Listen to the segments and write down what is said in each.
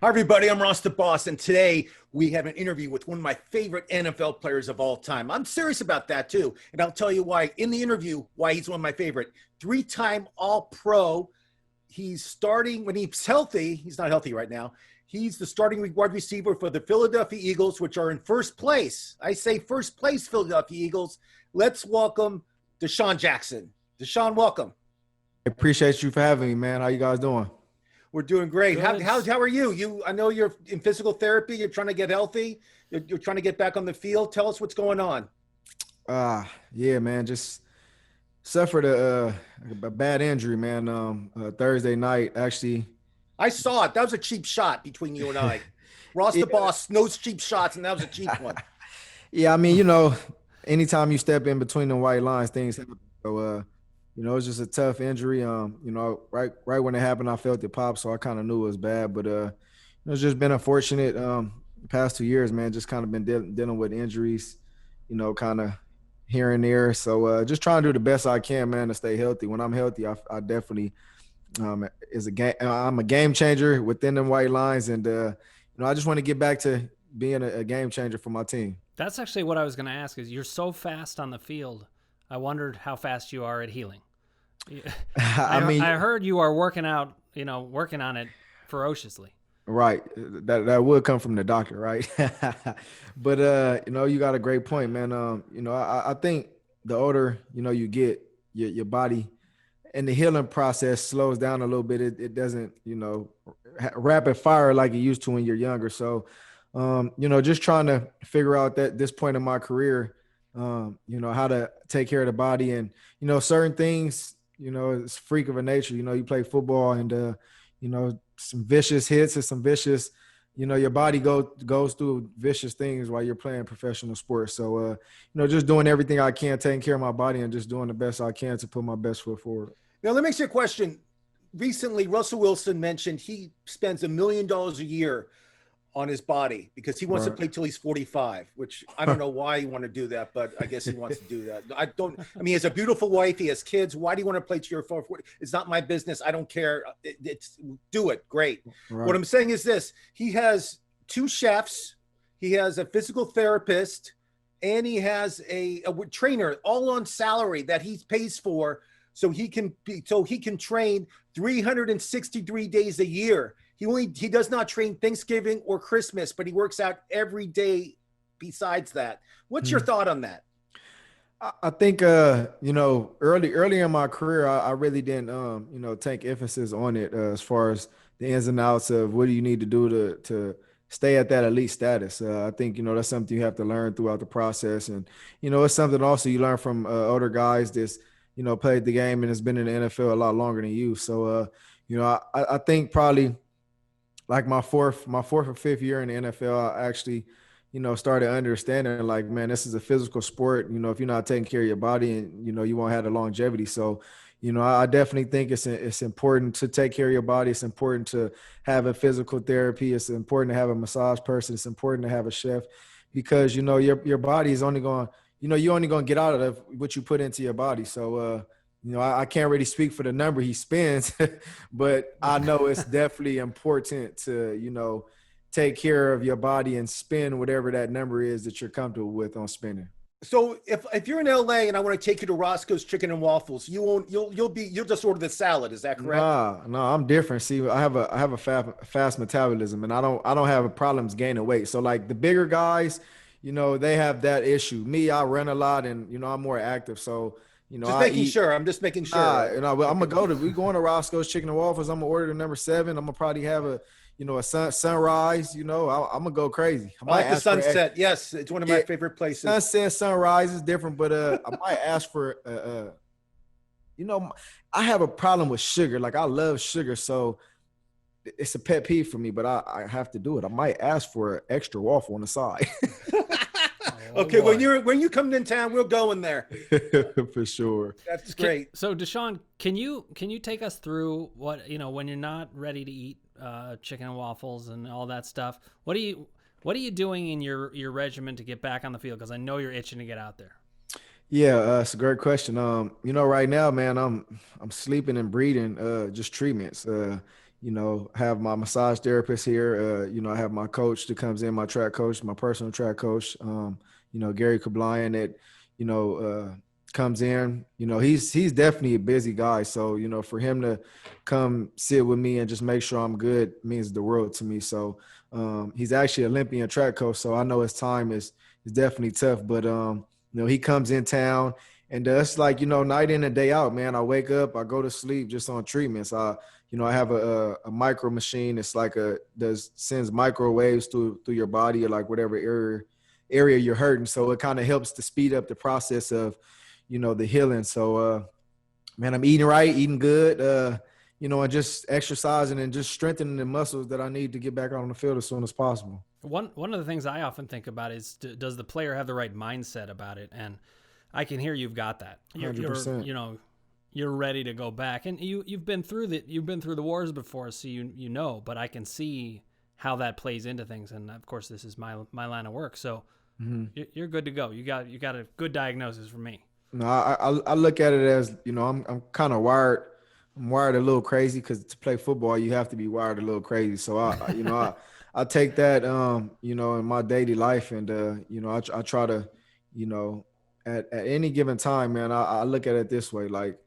Hi, everybody. I'm Ross the Boss, and today we have an interview with one of my favorite NFL players of all time. I'm serious about that, too, and I'll tell you why in the interview, why he's one of my favorite. Three-time All-Pro. He's starting when he's healthy. He's not healthy right now. He's the starting wide receiver for the Philadelphia Eagles, which are in first place. I say first place, Philadelphia Eagles. Let's welcome DeSean Jackson. DeSean, welcome. I appreciate you for having me, man. How you guys doing? We're doing great. Good. How are you? I know you're in physical therapy. You're trying to get healthy. You're trying to get back on the field. Tell us what's going on. Yeah, man. Just suffered a bad injury, man. Thursday night, actually. I saw it. That was a cheap shot between you and I. Ross the Boss knows cheap shots, and that was a cheap one. Yeah, I mean, anytime you step in between the white lines, things happen. So, it's just a tough injury. Right when it happened, I felt it pop, so I kind of knew it was bad. But it's just been unfortunate. The past 2 years, man, just kind of been dealing with injuries, kind of here and there. So just trying to do the best I can, man, to stay healthy. When I'm healthy, I definitely I'm a game changer within the white lines, and I just want to get back to being a game changer for my team. That's actually what I was going to ask. Is you're so fast on the field. I wondered how fast you are at healing. I heard you are working out, working on it ferociously. Right. That would come from the doctor, right? But, you got a great point, man. I think the older, you get, your body and the healing process slows down a little bit. It doesn't, rapid fire like it used to when you're younger. So, just trying to figure out that this point in my career, how to take care of the body and, certain things, it's freak of a nature. You play football and, some vicious hits and some vicious, your body goes through vicious things while you're playing professional sports. So, just doing everything I can, taking care of my body and just doing the best I can to put my best foot forward. Now, let me ask you a question. Recently, Russell Wilson mentioned he spends $1 million a year on his body because he wants to play till he's 45, which I don't know why you want to do that, but I guess he wants to do that. He has a beautiful wife. He has kids. Why do you want to play till you're 40? It's not my business. I don't care. Do it. Great. Right. What I'm saying is this, he has 2 chefs. He has a physical therapist and he has a trainer all on salary that he pays for. So he can train 363 days a year. He does not train Thanksgiving or Christmas, but he works out every day besides that. What's your thought on that? I think, early in my career, I really didn't, take emphasis on it as far as the ins and outs of what do you need to do to stay at that elite status. I think, that's something you have to learn throughout the process. And, it's something also you learn from older guys that's, played the game and has been in the NFL a lot longer than you. So, I think probably like my fourth or fifth year in the NFL, I actually, started understanding like, man, this is a physical sport. If you're not taking care of your body and, you won't have the longevity. So, I definitely think it's important to take care of your body. It's important to have a physical therapy. It's important to have a massage person. It's important to have a chef because, your body is only going, you're only going to get out of what you put into your body. So, I can't really speak for the number he spends, but I know it's definitely important to, take care of your body and spend whatever that number is that you're comfortable with on spending. So if you're in LA and I want to take you to Roscoe's Chicken and Waffles, you'll just order the salad. Is that correct? No, I'm different. See, I have a fast metabolism and I don't have problems gaining weight. So like the bigger guys, they have that issue. Me, I run a lot and, I'm more active. So, I'm just making sure. We going to Roscoe's Chicken and Waffles. I'm gonna order the number 7. I'm gonna probably have a sunrise. I'm gonna go crazy. I like the sunset. Yes, it's one of my favorite places. Sunset, sunrise is different, but I might ask for I have a problem with sugar. Like I love sugar, so it's a pet peeve for me. But I have to do it. I might ask for an extra waffle on the side. Okay, when you come in town, we'll go in there. For sure. That's great. So DeSean, can you take us through what when you're not ready to eat chicken and waffles and all that stuff? What are you doing in your regimen to get back on the field? Because I know you're itching to get out there. Yeah, it's a great question. Right now, man, I'm sleeping and breathing just treatments. you know, have my massage therapist here. You know, I have my coach that comes in, my track coach, my personal track coach, you know, Gary Kablayan that, you know, comes in. You know, he's definitely a busy guy. So, you know, for him to come sit with me and just make sure I'm good means the world to me. So he's actually an Olympian track coach. So I know his time is definitely tough. But, you know, he comes in town. And it's like, you know, night in and day out, man. I wake up, I go to sleep just on treatments. You know, I have a micro machine. It's like sends microwaves through your body or like whatever area you're hurting. So it kind of helps to speed up the process of, you know, the healing. So, man, I'm eating right, eating good, you know, and just exercising and just strengthening the muscles that I need to get back out on the field as soon as possible. One of the things I often think about is, does the player have the right mindset about it? And I can hear you've got that. You're 100%. you know, you're ready to go back, and you've been through the wars before, so you know. But I can see how that plays into things, and of course, this is my line of work. So you're good to go. You got a good diagnosis from me. No, I look at it as, you know, I'm kind of wired. I'm wired a little crazy because to play football, you have to be wired a little crazy. So you know, I take that, you know, in my daily life, and you know, I try to, you know, at any given time, man, I look at it this way. Like,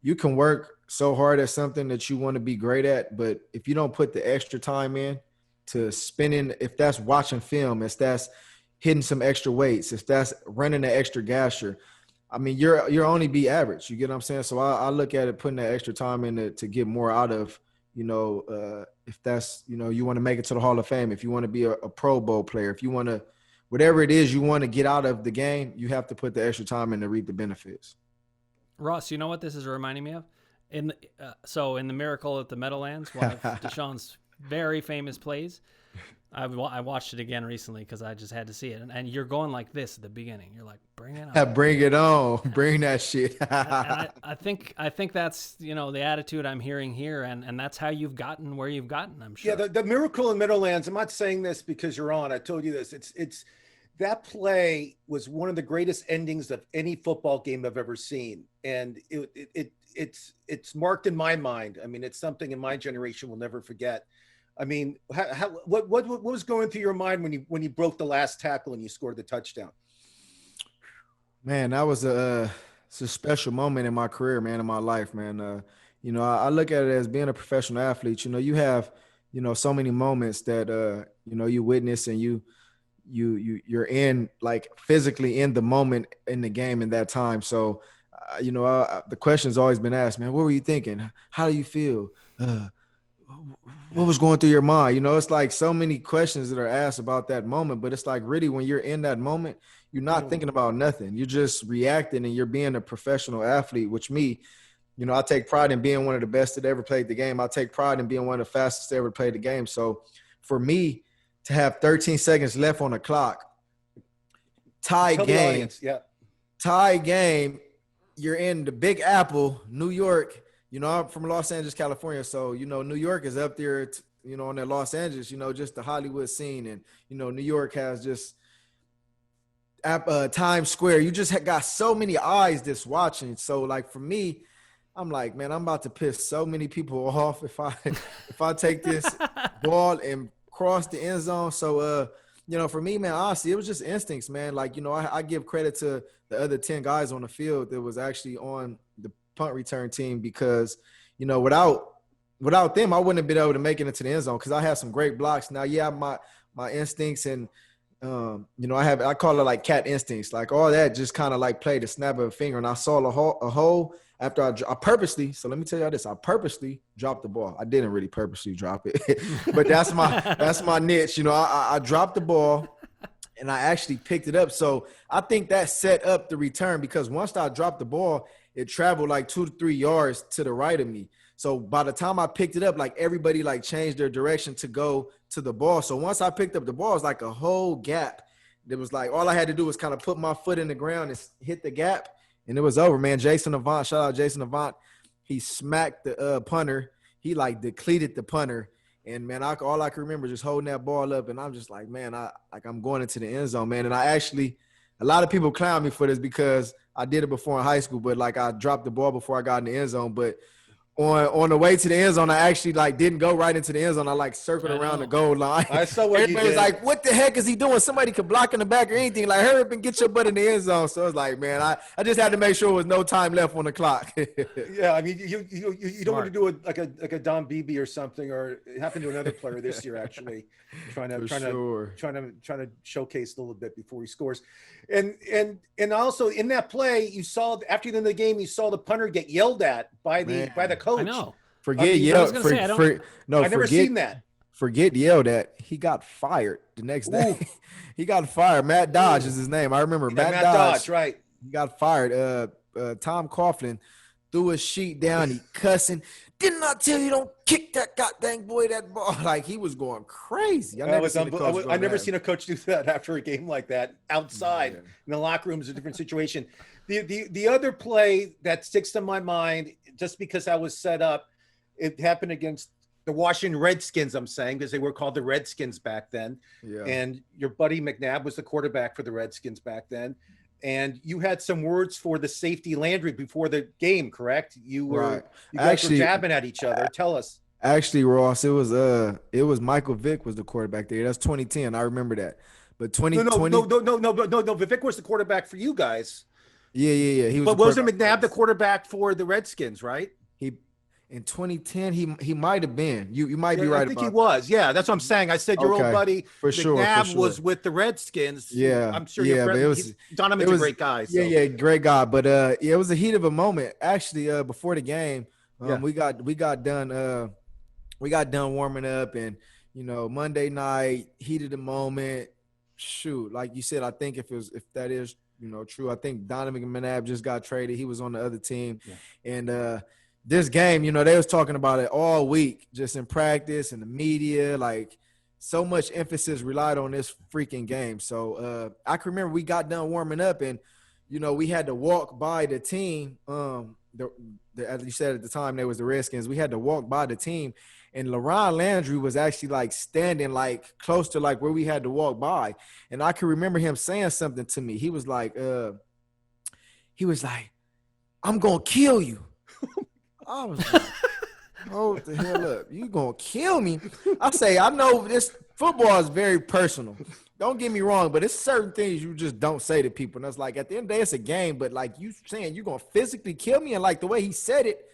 you can work so hard at something that you want to be great at, but if you don't put the extra time in to spending, if that's watching film, if that's hitting some extra weights, if that's running an extra gasher, I mean, you're only be average. You get what I'm saying? So I look at it, putting that extra time in to get more out of, you know, if that's, you know, you want to make it to the Hall of Fame, if you want to be a Pro Bowl player, if you want to, whatever it is you want to get out of the game, you have to put the extra time in to reap the benefits. Ross, you know what this is reminding me of? In the Miracle at the Meadowlands, one of DeSean's very famous plays. I watched it again recently because I just had to see it. And you're going like this at the beginning. You're like, bring it on. Bring it on. Bring that shit. I think that's, you know, the attitude I'm hearing here, and that's how you've gotten where you've gotten, I'm sure. Yeah, the Miracle in Meadowlands, I'm not saying this because you're on. I told you this. It's that play was one of the greatest endings of any football game I've ever seen. And it's marked in my mind. I mean, it's something in my generation we'll never forget. I mean, what was going through your mind when you broke the last tackle and you scored the touchdown? Man, that was it's a special moment in my career, man, in my life, man. You know, I look at it as being a professional athlete. You know, you have, you know, so many moments that you know, you witness and you're in, like, physically in the moment in the game in that time. So, you know, the question's always been asked, man, what were you thinking? How do you feel? What was going through your mind? You know, it's like so many questions that are asked about that moment, but it's like, really, when you're in that moment, you're not thinking about nothing. You're just reacting, and you're being a professional athlete, which me, you know, I take pride in being one of the best that ever played the game. I take pride in being one of the fastest that ever played the game. So for me to have 13 seconds left on the clock, tie game, you're in the Big Apple, New York. You know, I'm from Los Angeles, California. So, you know, New York is up there, you know, on that Los Angeles, you know, just the Hollywood scene. And, you know, New York has just Times Square. You just got so many eyes that's watching. So, like, for me, I'm like, man, I'm about to piss so many people off if I take this ball and cross the end zone. So, you know, for me, man, honestly, it was just instincts, man. Like, you know, I give credit to the other 10 guys on the field that was actually on the punt return team, because, you know, without them, I wouldn't have been able to make it into the end zone, because I had some great blocks. Now, yeah, my instincts and, you know, I call it like cat instincts, like all that just kind of like played a snap of a finger. And I saw a hole after I purposely, so let me tell you this, I purposely dropped the ball. I didn't really purposely drop it, but that's my niche. You know, I dropped the ball and I actually picked it up. So I think that set up the return, because once I dropped the ball, it traveled like 2 to 3 yards to the right of me. So by the time I picked it up, like, everybody like changed their direction to go to the ball. So once I picked up the ball, it was like a whole gap. It was like all I had to do was kind of put my foot in the ground and hit the gap, and it was over, man. Jason Avant, shout out Jason Avant. He smacked the punter. He like depleted the punter. And, man, all I can remember just holding that ball up, and I'm just like, man, I'm going into the end zone, man. And a lot of people clown me for this because I did it before in high school, but like I dropped the ball before I got in the end zone. But on the way to the end zone, I actually like didn't go right into the end zone. I like circled around the goal line. I saw what you Everybody's did. like, "What the heck is he doing? Somebody could block in the back or anything. Like, hurry up and get your butt in the end zone." So I was like, man, I just had to make sure there was no time left on the clock. Yeah, I mean, you don't want to do it like a Don Beebe or something, or it happened to another player this year actually, trying to showcase a little bit before he scores, and also in that play you saw after the end of the game you saw the punter get yelled at by the coach. I know. Forget yelled. I never seen that. Forget yelled at. He got fired the next day. He got fired. Matt Dodge is his name. I remember Matt Dodge. Right. He got fired. Tom Coughlin threw his sheet down. He cussing. Didn't I tell you don't kick that goddamn boy that ball? Like he was going crazy. I never seen a coach do that after a game like that outside in the locker room is a different situation. The other play that sticks to my mind just because I was set up, it happened against the Washington Redskins, I'm saying, because they were called the Redskins back then. Yeah. And your buddy McNabb was the quarterback for the Redskins back then. And you had some words for the safety Landry before the game, correct? You guys were jabbing at each other. Tell us. Actually, Ross, it was Michael Vick was the quarterback there. That's 2010. I remember that. But 2020. No. Vick was the quarterback for you guys. Yeah. He was. But wasn't McNabb the quarterback for the Redskins, right? In 2010, he might have been. You might be right. I think he was. Yeah, that's what I'm saying. I said your old buddy McNabb was with the Redskins. Yeah, I'm sure. Yeah, but Donovan's a great guy. So. Yeah, great guy. But it was a heat of a moment. Actually, before the game, we got done warming up, and Monday night, heat of the moment. Shoot, like you said, I think if that is true, I think Donovan McNabb just got traded. He was on the other team, and this game, they was talking about it all week, just in practice and the media, like so much emphasis relied on this freaking game. So I can remember we got done warming up and, we had to walk by the team. As you said at the time, there was the Redskins. We had to walk by the team and LaRon Landry was actually like standing like close to like where we had to walk by. And I can remember him saying something to me. He was like, I'm going to kill you. I was like, hold the hell up. You gonna kill me? I say, I know this football is very personal. Don't get me wrong, but it's certain things you just don't say to people. And it's like, at the end of the day, it's a game, but like you saying you're gonna physically kill me, and like the way he said it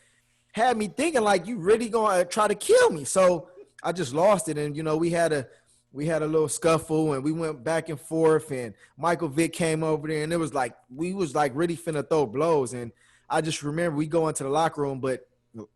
had me thinking like you really gonna try to kill me. So I just lost it. And we had a little scuffle and we went back and forth, and Michael Vick came over there, and it was like we was like really finna throw blows. And I just remember we go into the locker room, but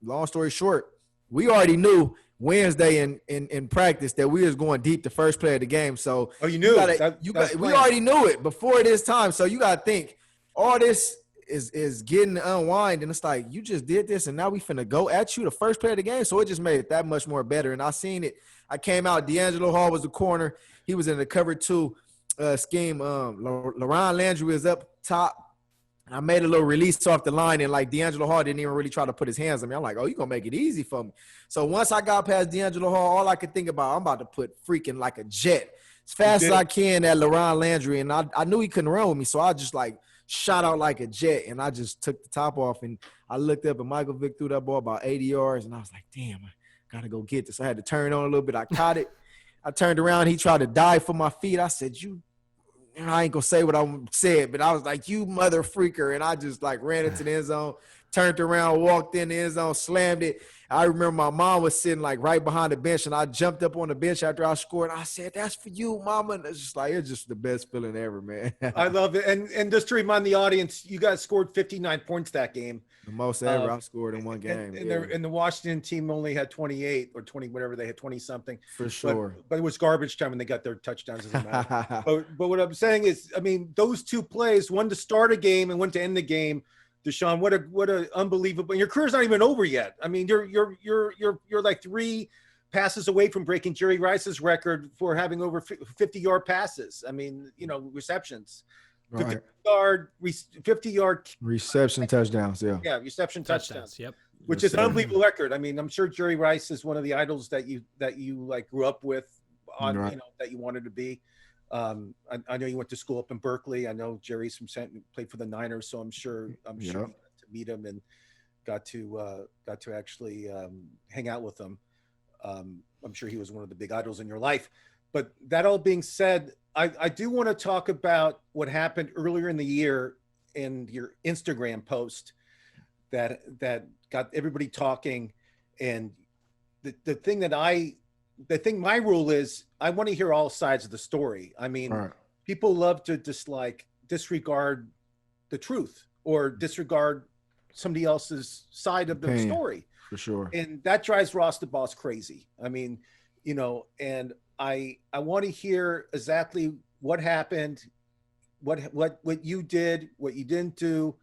long story short, we already knew Wednesday in practice that we was going deep the first play of the game. So you knew we already knew it before this time. So you got to think all this is getting unwind, and it's like you just did this, and now we finna go at you the first play of the game. So it just made it that much more better. And I seen it. I came out. D'Angelo Hall was the corner. He was in the cover 2 scheme. LaRon Landry was up top. I made a little release off the line, and like D'Angelo Hall didn't even really try to put his hands on me. I'm like, oh, you're going to make it easy for me. So once I got past D'Angelo Hall, all I could think about, I'm about to put freaking like a jet as fast as I can at LaRon Landry. And I knew he couldn't run with me. So I just like shot out like a jet, and I just took the top off. And I looked up, and Michael Vick threw that ball about 80 yards. And I was like, damn, I got to go get this. I had to turn on a little bit. I caught it. I turned around. He tried to dive for my feet. I said, I ain't gonna say what I said, but I was like, you mother freaker. And I just like ran into the end zone, turned around, walked in the end zone, slammed it. I remember my mom was sitting like right behind the bench, and I jumped up on the bench after I scored. And I said, that's for you, mama. And it's just the best feeling ever, man. I love it. And just to remind the audience, you guys scored 59 points that game. The most ever I've scored in one game. And the Washington team only had 28 or 20, whatever they had, 20 something. For sure. But it was garbage time when they got their touchdowns. but what I'm saying is, I mean, those two plays, one to start a game and one to end the game. DeSean, what a unbelievable. Your career's not even over yet. I mean, you're like 3 passes away from breaking Jerry Rice's record for having over 50-yard passes. I mean, receptions. Right. 50-yard reception touchdowns. Yeah, reception touchdowns. Yep. Which is an unbelievable record. I mean, I'm sure Jerry Rice is one of the idols that you like grew up with on, right. That you wanted to be. I know you went to school up in Berkeley. I know Jerry's from played for the Niners, so I'm sure you got to meet him. And got to actually hang out with him. I'm sure he was one of the big idols in your life. But that all being said, I do want to talk about what happened earlier in the year in your Instagram post that got everybody talking. And the thing my rule is I want to hear all sides of the story. I mean, Right. people love to disregard the truth or disregard somebody else's side of the Opinion, story. for sure. And that drives Ross the Boss crazy. I mean, and I want to hear exactly what happened, what you did, what you didn't do.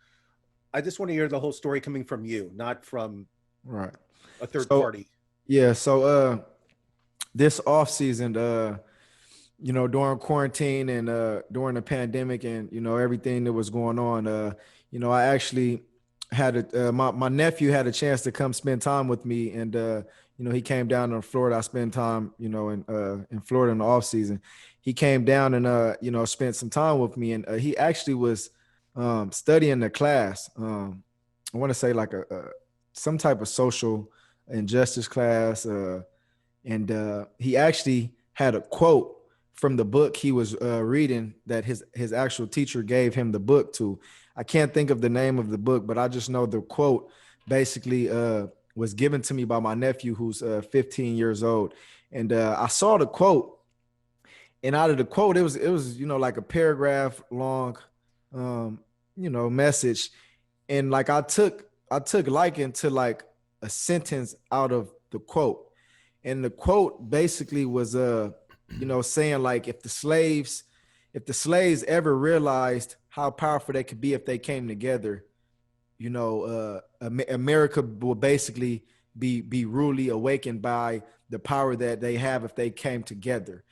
I just want to hear the whole story coming from you, not from Right. a third So, party. Yeah. So this off season, during quarantine and during the pandemic and everything that was going on, I actually had my nephew had a chance to come spend time with me, and he came down to Florida. I spent time in Florida in the off season. He came down and spent some time with me, and he actually was studying the class. I want to say like a some type of social injustice class, and he actually had a quote from the book he was reading that his actual teacher gave him the book to. I can't think of the name of the book, but I just know the quote basically was given to me by my nephew, who's 15 years old. And I saw the quote, and out of the quote, it was like a paragraph long, message. And like I took liking to like a sentence out of the quote. And the quote basically was saying like if the slaves ever realized how powerful they could be if they came together, America will basically be rudely awakened by the power that they have if they came together.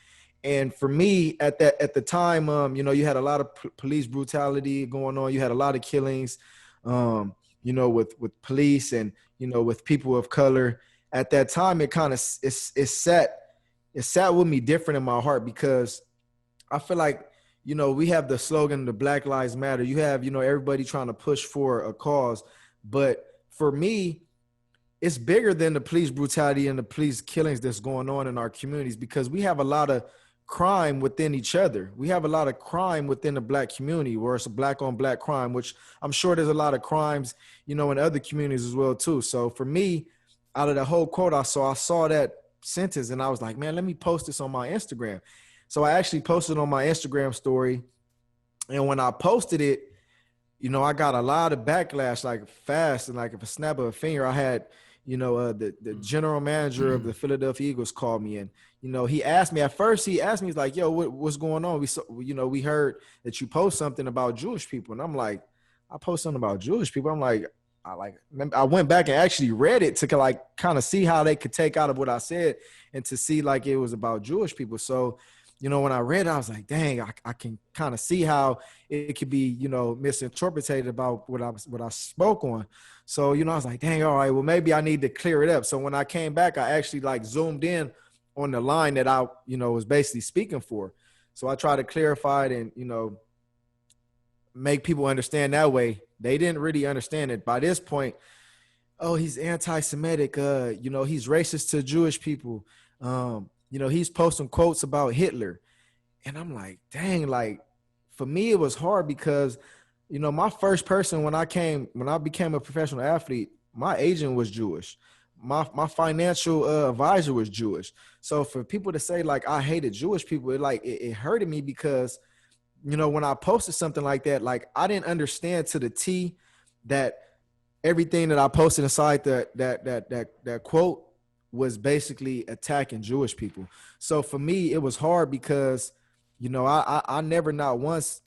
And for me at the time, you had a lot of police brutality going on. You had a lot of killings, with police and, with people of color. At that time, it kind of it sat with me different in my heart, because I feel like, we have the slogan, the Black Lives Matter. You have, everybody trying to push for a cause. But for me, it's bigger than the police brutality and the police killings that's going on in our communities, because we have a lot of crime within each other. We have a lot of crime within the Black community, where it's a Black on Black crime, which I'm sure there's a lot of crimes, in other communities as well too. So for me, out of the whole quote I saw that sentence, and I was like, man, let me post this on my Instagram. So I actually posted on my Instagram story. And when I posted it, I got a lot of backlash, like fast. And like if a snap of a finger, I had, the general manager of the Philadelphia Eagles called me, and, he asked me, he's like, yo, what's going on? We heard that you post something about Jewish people. And I'm like, I post something about Jewish people. I'm like, I went back and actually read it to like kind of see how they could take out of what I said and to see like it was about Jewish people. So, when I read it, I was like, dang, I can kind of see how it could be, misinterpreted about what I spoke on. So, I was like, dang, all right, well, maybe I need to clear it up. So when I came back, I actually like zoomed in on the line that I, was basically speaking for. So I tried to clarify it and, make people understand that way. They didn't really understand it. By this point, oh, he's anti-Semitic. He's racist to Jewish people. He's posting quotes about Hitler. And I'm like, dang, like for me, it was hard because, my first person when I became a professional athlete, my agent was Jewish. My financial advisor was Jewish. So for people to say like, I hated Jewish people, it hurted me because, when I posted something like that, like I didn't understand to the T that everything that I posted inside that quote was basically attacking Jewish people. So for me, it was hard because, I never not once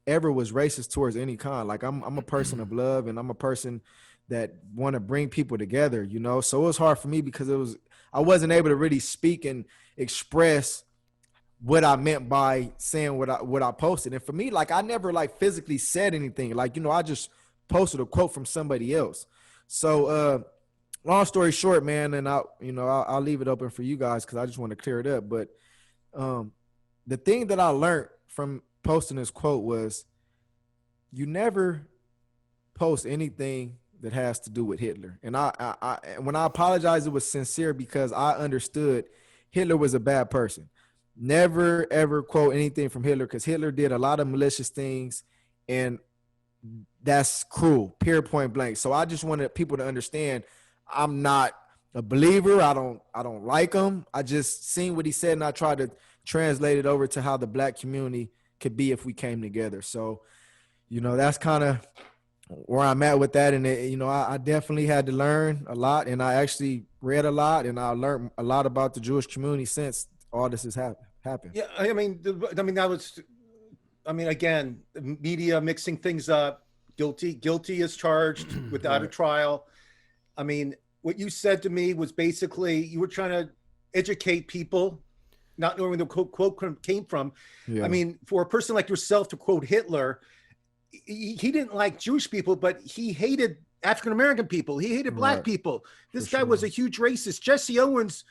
ever was racist towards any kind. Like I'm a person of love, and I'm a person that want to bring people together, So it was hard for me because I wasn't able to really speak and express what I meant by saying what I posted. And for me, like I never like physically said anything. Like, I just posted a quote from somebody else. So long story short, man, and I'll leave it open for you guys because I just want to clear it up. But the thing that I learned from posting this quote was you never post anything that has to do with Hitler. And I when I apologized, it was sincere because I understood Hitler was a bad person. Never, ever quote anything from Hitler because Hitler did a lot of malicious things, and that's cruel, period, point blank. So I just wanted people to understand I'm not a believer. I don't like him. I just seen what he said, and I tried to translate it over to how the black community could be if we came together. So, that's kind of where I'm at with that. And, I definitely had to learn a lot, and I actually read a lot, and I learned a lot about the Jewish community since all this has happened. Yeah, again, the media mixing things up. Guilty is charged without a trial. I mean, what you said to me was basically you were trying to educate people, not knowing where the quote came from. Yeah. I mean, for a person like yourself to quote Hitler, he didn't like Jewish people, but he hated African-American people. He hated black people. This guy was a huge racist. Jesse Owens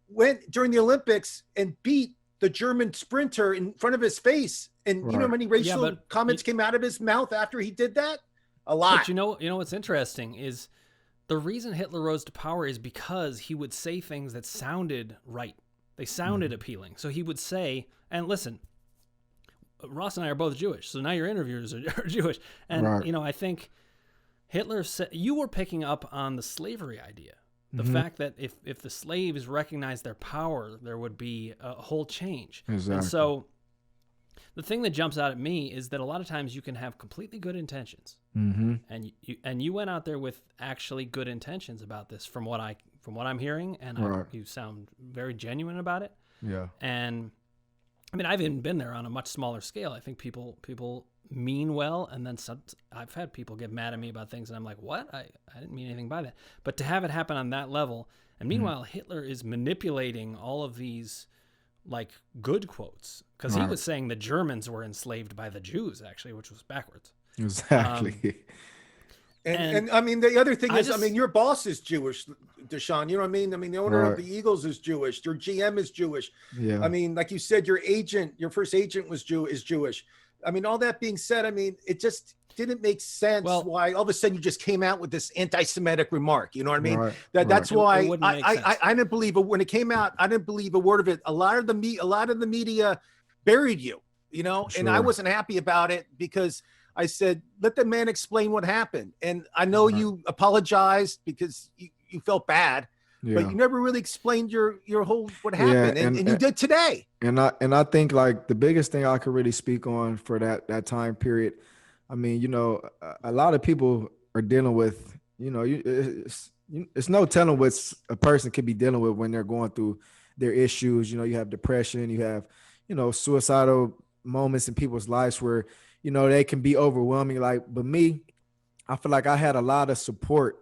went during the Olympics and beat the German sprinter in front of his face. And you know how many racial comments came out of his mouth after he did that? A lot. But you know what's interesting is the reason Hitler rose to power is because he would say things that sounded right. They sounded appealing. So he would say, and listen, Ross and I are both Jewish, so now your interviewers are Jewish. And, I think Hitler said, you were picking up on the slavery idea. The fact that if the slaves recognized their power, there would be a whole change. Exactly. And so the thing that jumps out at me is that a lot of times you can have completely good intentions. And you went out there with actually good intentions about this from what I'm hearing, and you sound very genuine about it. Yeah. And I mean, I've even been there on a much smaller scale. I think people mean well, and then I've had people get mad at me about things, and I'm like, what? I didn't mean anything by that. But to have it happen on that level, and meanwhile, Hitler is manipulating all of these like good quotes, because he was saying the Germans were enslaved by the Jews, actually, which was backwards. Exactly. And I mean, the other thing is, your boss is Jewish, DeSean. You know what I mean? I mean, the owner of the Eagles is Jewish. Your GM is Jewish. Yeah. I mean, like you said, your first agent is Jewish. I mean, all that being said, I mean, it just didn't make sense why all of a sudden you just came out with this anti-Semitic remark. You know what I mean? That's why I didn't believe it when it came out. I didn't believe a word of it. A lot of the media buried you. And I wasn't happy about it because I said, let the man explain what happened. And I know you apologized because you felt bad, but you never really explained your whole what happened. And you did today. And I think like the biggest thing I could really speak on for that time period, I mean, a lot of people are dealing with, it's no telling what a person could be dealing with when they're going through their issues. You have depression, you have, suicidal moments in people's lives where, they can be overwhelming. But me, I feel like I had a lot of support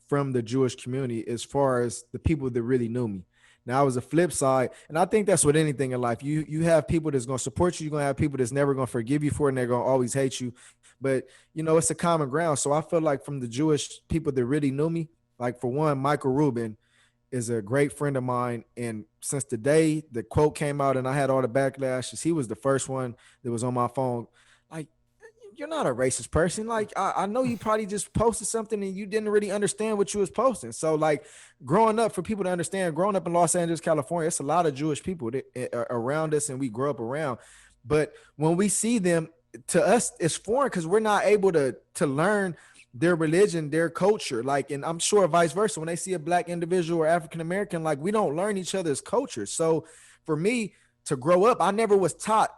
from the Jewish community as far as the people that really knew me. Now, it was a flip side, and I think that's with anything in life. You have people that's going to support you. You're going to have people that's never going to forgive you for it, and they're going to always hate you. But, it's a common ground. So I feel like from the Jewish people that really knew me, like for one, Michael Rubin is a great friend of mine. And since the day the quote came out and I had all the backlashes, he was the first one that was on my phone. Like, you're not a racist person. Like, I know you probably just posted something and you didn't really understand what you was posting. So like growing up, for people to understand, growing up in Los Angeles, California, it's a lot of Jewish people that are around us and we grow up around. But when we see them, to us, it's foreign because we're not able to learn their religion, their culture. Like, and I'm sure vice versa, when they see a black individual or African-American, like we don't learn each other's culture. So for me to grow up, I never was taught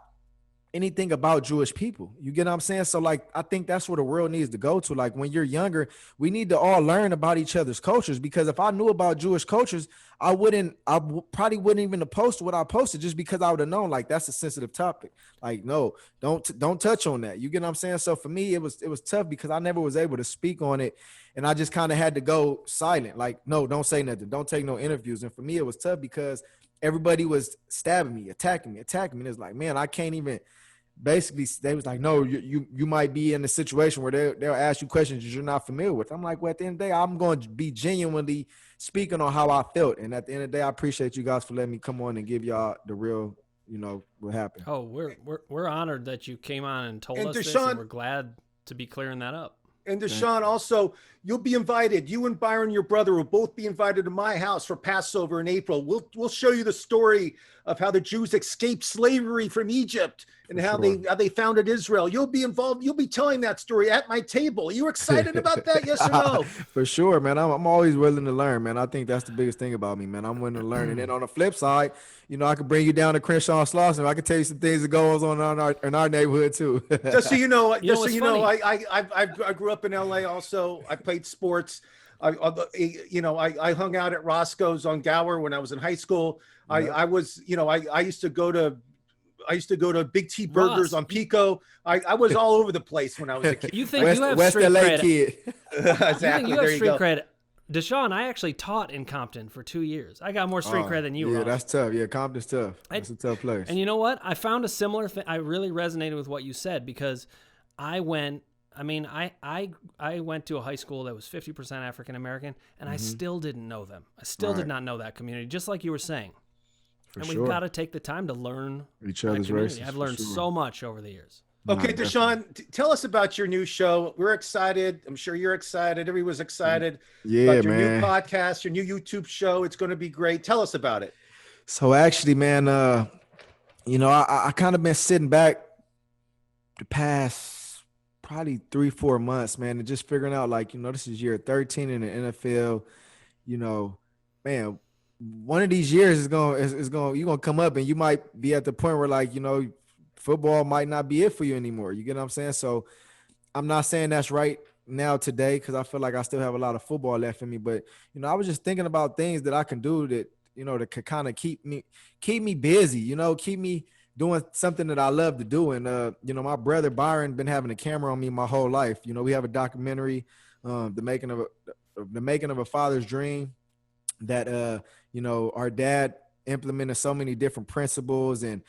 anything about Jewish people. You get what I'm saying? So like, I think that's where the world needs to go to. Like when you're younger, we need to all learn about each other's cultures, because if I knew about Jewish cultures, I probably wouldn't even have posted what I posted, just because I would have known like that's a sensitive topic. Like, no, don't touch on that. You get what I'm saying? So for me, it was tough because I never was able to speak on it. And I just kind of had to go silent. Like, no, don't say nothing. Don't take no interviews. And for me, it was tough because everybody was stabbing me, attacking me. And it's like, man, I can't even. Basically, they was like, no, you might be in a situation where they'll ask you questions that you're not familiar with. I'm like, well, at the end of the day, I'm going to be genuinely speaking on how I felt. And at the end of the day, I appreciate you guys for letting me come on and give y'all the real, what happened. Oh, we're honored that you came on and told us this, and we're glad to be clearing that up. And DeSean, also, You'll be invited. You and Byron, your brother, will both be invited to my house for Passover in April. We'll show you the story of how the Jews escaped slavery from Egypt and how they founded Israel. You'll be involved. You'll be telling that story at my table. Are you excited about that? Yes or no? For sure, man. I'm always willing to learn, man. I think that's the biggest thing about me, man. I'm willing to learn. And then on the flip side, I could bring you down to Crenshaw and Slauson. I could tell you some things that goes on in our neighborhood too. Just so you know, I grew up in LA. Also, I played sports. I hung out at Roscoe's on Gower when I was in high school. Yeah. I used to go to Big T Burgers on Pico. I was all over the place when I was a kid. You think you have West street LA cred? Kid. Exactly. You have street cred. DeSean, I actually taught in Compton for 2 years. I got more street cred than you. Yeah, Ross. That's tough. Yeah, Compton's tough. It's a tough place. And you know what? I found a similar thing. I really resonated with what you said because I went to a high school that was 50% African American, and I still didn't know them. I still did not know that community, just like you were saying. We've got to take the time to learn each other's races. I've learned so much over the years. Okay, DeSean, tell us about your new show. We're excited. I'm sure you're excited. Everyone's excited about your new podcast, your new YouTube show. It's going to be great. Tell us about it. So actually, man, I kind of been sitting back the past probably 3-4 months, man, and just figuring out this is year 13 in the NFL. Man, one of these years is you're gonna come up and you might be at the point where football might not be it for you anymore. You get what I'm saying? So I'm not saying that's right now today because I feel like I still have a lot of football left in me. But I was just thinking about things that I can do that that could kind of keep me busy. Keep me doing something that I love to do. And my brother Byron been having a camera on me my whole life. We have a documentary, the making of a father's dream, that our dad implemented so many different principles and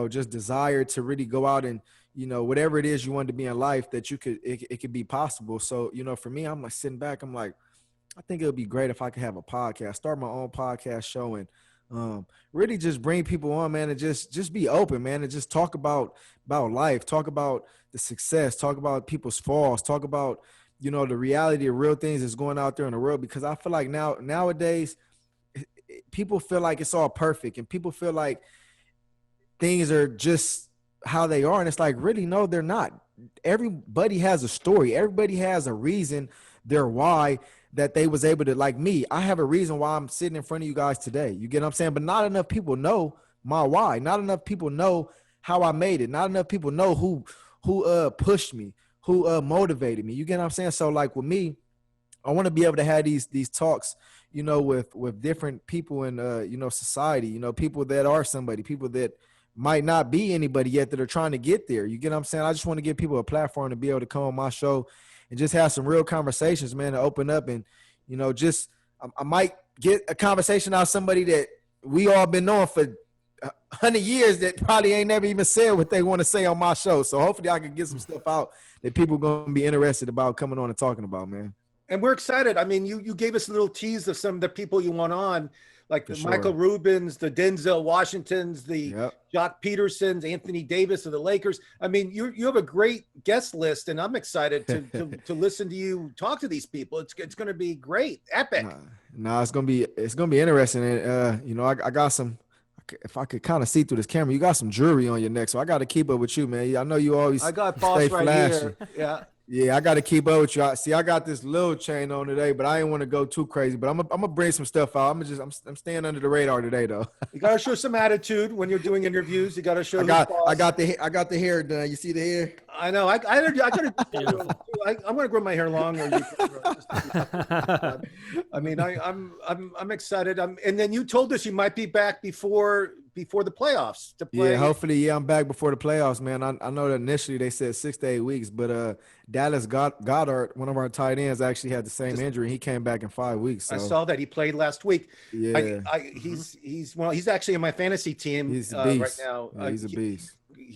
just desire to really go out and whatever it is you want to be in life that it could be possible. So for me, I'm sitting back, I'm like, I think it would be great if I could have a podcast, start my own podcast show, and really just bring people on, man, and just be open, man, and just talk about life, talk about the success, talk about people's falls, talk about the reality of real things that's going out there in the world. Because I feel like nowadays people feel like it's all perfect and people feel like things are just how they are. And it's like, really, no, they're not. Everybody has a story. Everybody has a reason, their why, that they was able to, like me. I have a reason why I'm sitting in front of you guys today. You get what I'm saying? But not enough people know my why. Not enough people know how I made it. Not enough people know who pushed me, who motivated me. You get what I'm saying? So like with me, I want to be able to have these talks, with different people in, society, people that are somebody, people that might not be anybody yet that are trying to get there. You get what I'm saying? I just want to give people a platform to be able to come on my show and just have some real conversations, man, to open up. And, I might get a conversation out of somebody that we all been knowing for 100 years that probably ain't never even said what they want to say on my show. So hopefully I can get some stuff out that people going to be interested about coming on and talking about, man. And we're excited. I mean, you gave us a little tease of some of the people you want on, like the Michael Rubins, the Denzel Washingtons, the Jock Petersons, Anthony Davis of the Lakers. I mean, you have a great guest list, and I'm excited to listen to you talk to these people. It's going to be great, epic. It's going to be interesting. And I got some. If I could kind of see through this camera, you got some jewelry on your neck, so I got to keep up with you, man. I know you always. I got boss right here. Yeah. Yeah, I got to keep up with you. See, I got this little chain on today, but I ain't want to go too crazy. But I'm gonna bring some stuff out. I'm staying under the radar today, though. You gotta show some attitude when you're doing interviews. You gotta show. I got the hair done. You see the hair? I know. I gotta. I'm gonna grow my hair long. I mean, I'm excited. And then you told us you might be back before the playoffs to play. Yeah, hopefully, I'm back before the playoffs, man. I know that initially they said 6 to 8 weeks, but Dallas Goddard, one of our tight ends, actually had the same injury. He came back in 5 weeks. So. I saw that he played last week. Yeah, he's actually in my fantasy team. He's a beast. Right now. Yeah, he's a beast.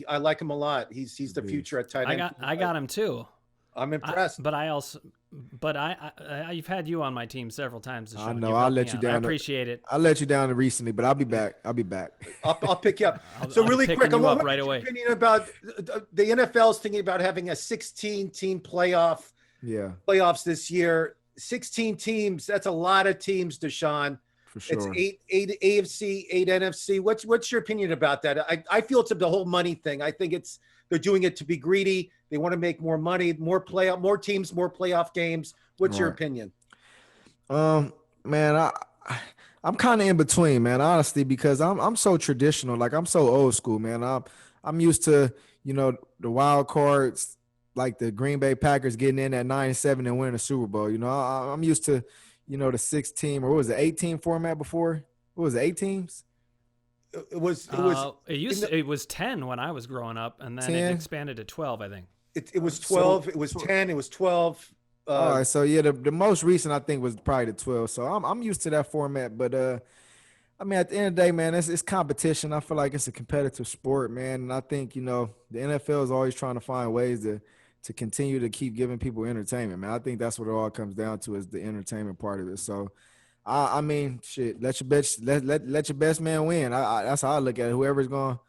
I like him a lot. He's the future at tight end. I got him too. I'm impressed. I've had you on my team several times. I know. I'll let you down. I appreciate it. I let you down recently, but I'll be back. I'll pick you up. I'll really quick, I'm right away. Opinion about the NFL's thinking about having a 16-team playoff Yeah, playoffs this year. 16 teams. That's a lot of teams, DeSean. for sure. It's eight AFC, 8 NFC. What's your opinion about that? I feel it's the whole money thing. I think they're doing it to be greedy. They want to make more money, more teams, more playoff games. What's your opinion? Man, I'm kind of in between, man, honestly, because I'm so traditional. Like, I'm so old school, man. I'm used to, the wild cards, like the Green Bay Packers getting in at 9-7 and winning a Super Bowl. I'm used to, the 6-team, or what was it, 8-team format before? What was it, 8 teams? It was 10 when I was growing up, and then 10? it expanded to 12, I think. It was 12. It was 10. It was 12. All right, so yeah, the most recent I think was probably the 12. So I'm used to that format, but I mean, at the end of the day, man, it's competition. I feel like it's a competitive sport, man, and I think the NFL is always trying to find ways to continue to keep giving people entertainment, man. I think that's what it all comes down to, is the entertainment part of it. So, I mean, shit, let your best man win. That's how I look at it. Whoever's gonna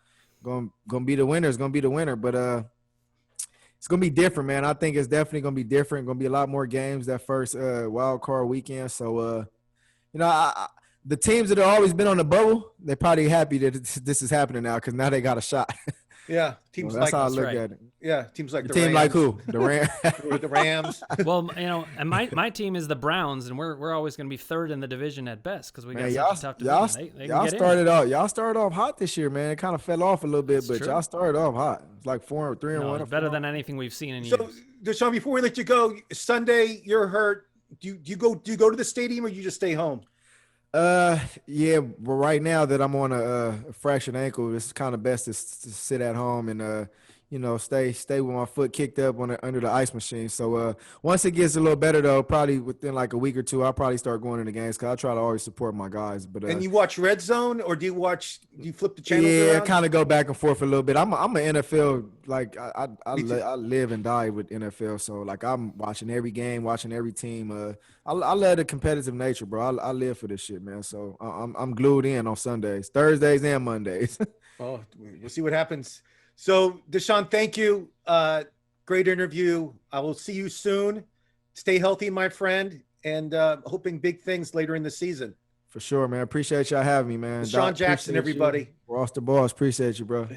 be the winner is gonna be the winner, but it's going to be different, man. I think it's definitely going to be different. Going to be a lot more games that first wild card weekend. So, the teams that have always been on the bubble, they're probably happy that this is happening now, because now they got a shot. Yeah, teams that's how I look at it. Yeah, teams like the team Rams. Like who? The Rams. The Rams. Well, and my team is the Browns, and we're always going to be third in the division at best, because we got such a tough division. Y'all started off hot this year, man. It kind of fell off a little bit, but y'all started off hot. It's like 3-1. It's better than anything we've seen in years. So, DeSean, before we let you go, Sunday you're hurt. Do you go to the stadium, or you just stay home? Yeah, but right now that I'm on a fractured ankle, it's kind of best to sit at home and stay with my foot kicked up under the ice machine. So once it gets a little better, though, probably within like a week or two, I'll probably start going to the games, because I try to always support my guys. But and you watch Red Zone, or do you flip the channels around? Yeah, I kind of go back and forth a little bit. I'm an NFL, like I live and die with NFL, so like I'm watching every game, watching every team. I love the competitive nature, bro. I live for this shit, man. So I'm glued in on Sundays, Thursdays, and Mondays. Oh, we'll see what happens. So, DeSean, thank you. Great interview. I will see you soon. Stay healthy, my friend, and hoping big things later in the season. For sure, man. Appreciate y'all having me, man. DeSean Jackson, everybody. Ross the Boss. Appreciate you, bro.